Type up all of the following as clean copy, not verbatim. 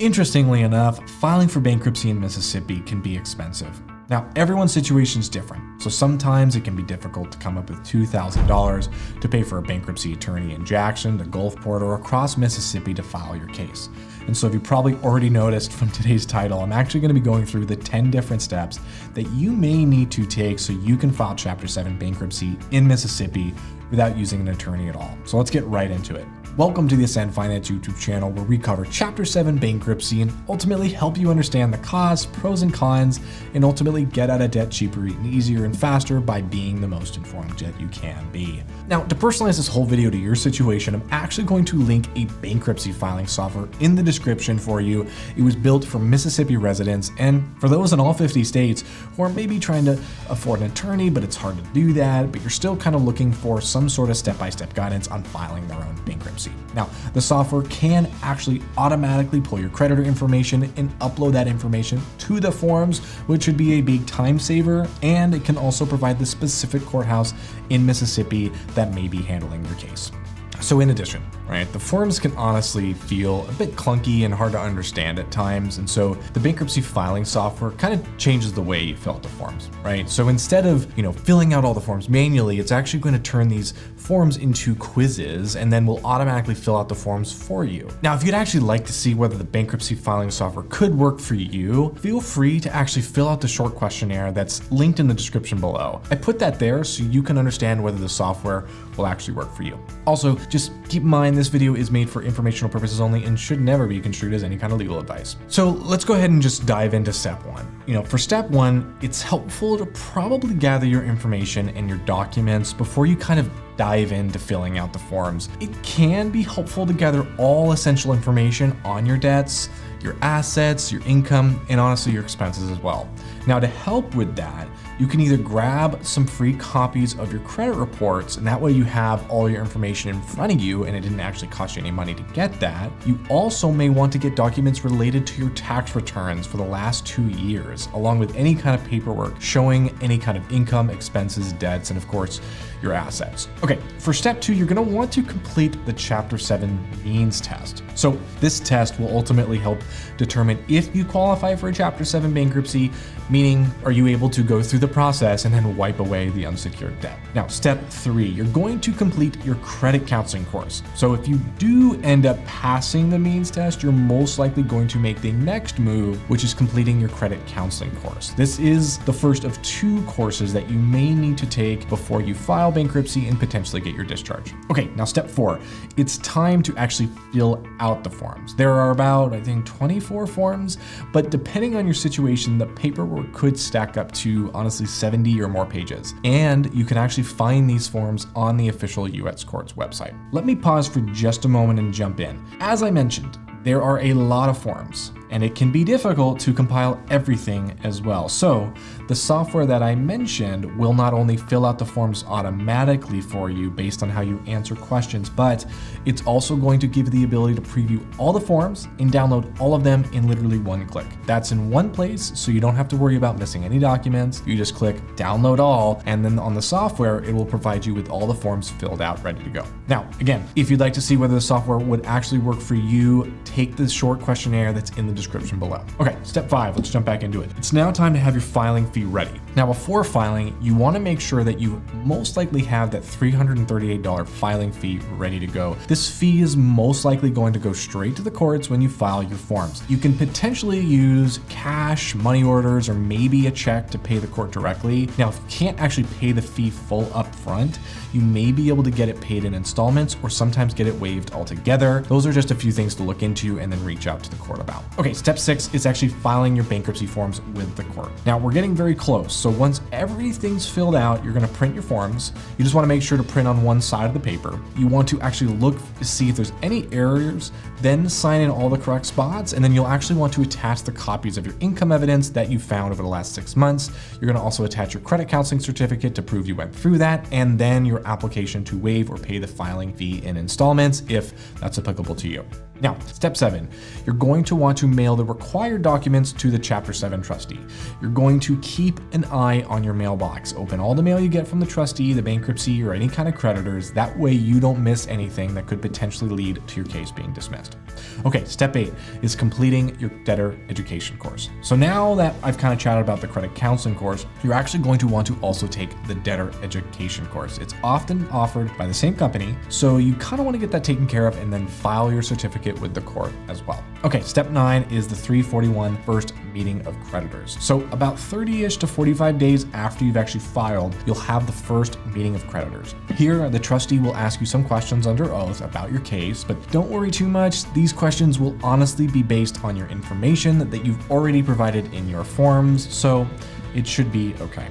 Interestingly enough, filing for bankruptcy in Mississippi can be expensive. Now, everyone's situation is different, so sometimes it can be difficult to come up with $2,000 to pay for a bankruptcy attorney in Jackson, to Gulfport, or across Mississippi to file your case. And so if you probably already noticed from today's title, I'm actually going to be going through the 10 different steps that you may need to take so you can file Chapter 7 bankruptcy in Mississippi without using an attorney at all. So let's get right into it. Welcome to the Ascend Finance YouTube channel, where we cover Chapter 7 bankruptcy and ultimately help you understand the costs, pros and cons, and ultimately get out of debt cheaper and easier and faster by being the most informed that you can be. Now, to personalize this whole video to your situation, I'm actually going to link a bankruptcy filing software in the description for you. It was built for Mississippi residents and for those in all 50 states who are maybe trying to afford an attorney, but it's hard to do that, but you're still kind of looking for some sort of step-by-step guidance on filing their own bankruptcy. Now, the software can actually automatically pull your creditor information and upload that information to the forms, which should be a big time saver, and it can also provide the specific courthouse in Mississippi that may be handling your case. So in addition, right, the forms can honestly feel a bit clunky and hard to understand at times, and so the bankruptcy filing software kind of changes the way you fill out the forms, right? So instead of, filling out all the forms manually, it's actually going to turn these forms into quizzes and then will automatically fill out the forms for you. Now, if you'd actually like to see whether the bankruptcy filing software could work for you, feel free to actually fill out the short questionnaire that's linked in the description below. I put that there so you can understand whether the software will actually work for you. Also, just keep in mind this video is made for informational purposes only and should never be construed as any kind of legal advice. So let's go ahead and just dive into step one. For step one, it's helpful to probably gather your information and your documents before you kind of dive into filling out the forms. It can be helpful to gather all essential information on your debts, your assets, your income, and honestly your expenses as well. Now, to help with that, you can either grab some free copies of your credit reports, and that way you have all your information in front of you and it didn't actually cost you any money to get that. You also may want to get documents related to your tax returns for the last 2 years, along with any kind of paperwork showing any kind of income, expenses, debts, and of course, your assets. Okay, for step 2, you're going to want to complete the Chapter 7 means test. So this test will ultimately help determine if you qualify for a Chapter 7 bankruptcy, meaning are you able to go through the process and then wipe away the unsecured debt. Now, step 3, you're going to complete your credit counseling course. So if you do end up passing the means test, you're most likely going to make the next move, which is completing your credit counseling course. This is the first of 2 courses that you may need to take before you file bankruptcy and potentially get your discharge. Okay, now step 4, it's time to actually fill out the forms. There are about, I think, 24 forms, but depending on your situation, the paperwork could stack up to honestly 70 or more pages. And you can actually find these forms on the official U.S. Courts website. Let me pause for just a moment and jump in. As I mentioned, there are a lot of forms, and it can be difficult to compile everything as well. So the software that I mentioned will not only fill out the forms automatically for you based on how you answer questions, but it's also going to give you the ability to preview all the forms and download all of them in literally one click. That's in one place, so you don't have to worry about missing any documents. You just click download all, and then on the software, it will provide you with all the forms filled out, ready to go. Now, again, if you'd like to see whether the software would actually work for you, take the short questionnaire that's in the description below. Okay, step 5, let's jump back into it. It's now time to have your filing fee ready. Now, before filing, you want to make sure that you most likely have that $338 filing fee ready to go. This fee is most likely going to go straight to the courts when you file your forms. You can potentially use cash, money orders, or maybe a check to pay the court directly. Now, if you can't actually pay the fee full up front, you may be able to get it paid in installments or sometimes get it waived altogether. Those are just a few things to look into and then reach out to the court about. Okay, step 6 is actually filing your bankruptcy forms with the court. Now, we're getting very close. So once everything's filled out, you're going to print your forms. You just want to make sure to print on one side of the paper. You want to actually look to see if there's any errors, then sign in all the correct spots, and then you'll actually want to attach the copies of your income evidence that you found over the last 6 months. You're going to also attach your credit counseling certificate to prove you went through that, and then your application to waive or pay the filing fee in installments if that's applicable to you. Now, step 7, you're going to want to mail the required documents to the Chapter 7 trustee. You're going to keep an eye on your mailbox. Open all the mail you get from the trustee, the bankruptcy, or any kind of creditors. That way you don't miss anything that could potentially lead to your case being dismissed. Okay, step 8 is completing your debtor education course. So now that I've kind of chatted about the credit counseling course, you're actually going to want to also take the debtor education course. It's often offered by the same company, so you kind of want to get that taken care of and then file your certificate with the court as well. Okay, step 9 is the 341 first meeting of creditors. So about 30-ish to 45 days after you've actually filed, you'll have the first meeting of creditors. Here, the trustee will ask you some questions under oath about your case, but don't worry too much. These questions will honestly be based on your information that you've already provided in your forms, so it should be okay.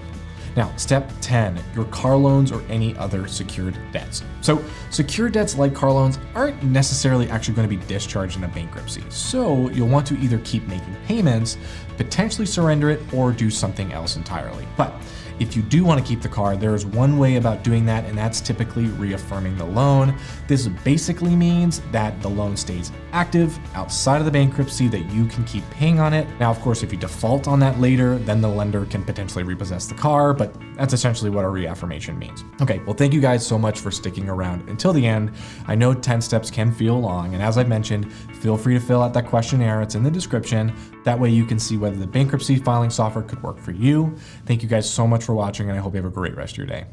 Now, step 10, your car loans or any other secured debts. So secured debts like car loans aren't necessarily actually going to be discharged in a bankruptcy. So you'll want to either keep making payments, potentially surrender it, or do something else entirely. But if you do want to keep the car, there's one way about doing that, and that's typically reaffirming the loan. This basically means that the loan stays active outside of the bankruptcy, that you can keep paying on it. Now, of course, if you default on that later, then the lender can potentially repossess the car, but that's essentially what a reaffirmation means. Okay, well, thank you guys so much for sticking around until the end. I know 10 steps can feel long, and as I mentioned, feel free to fill out that questionnaire. It's in the description. That way you can see whether the bankruptcy filing software could work for you. Thank you guys so much for watching, and I hope you have a great rest of your day.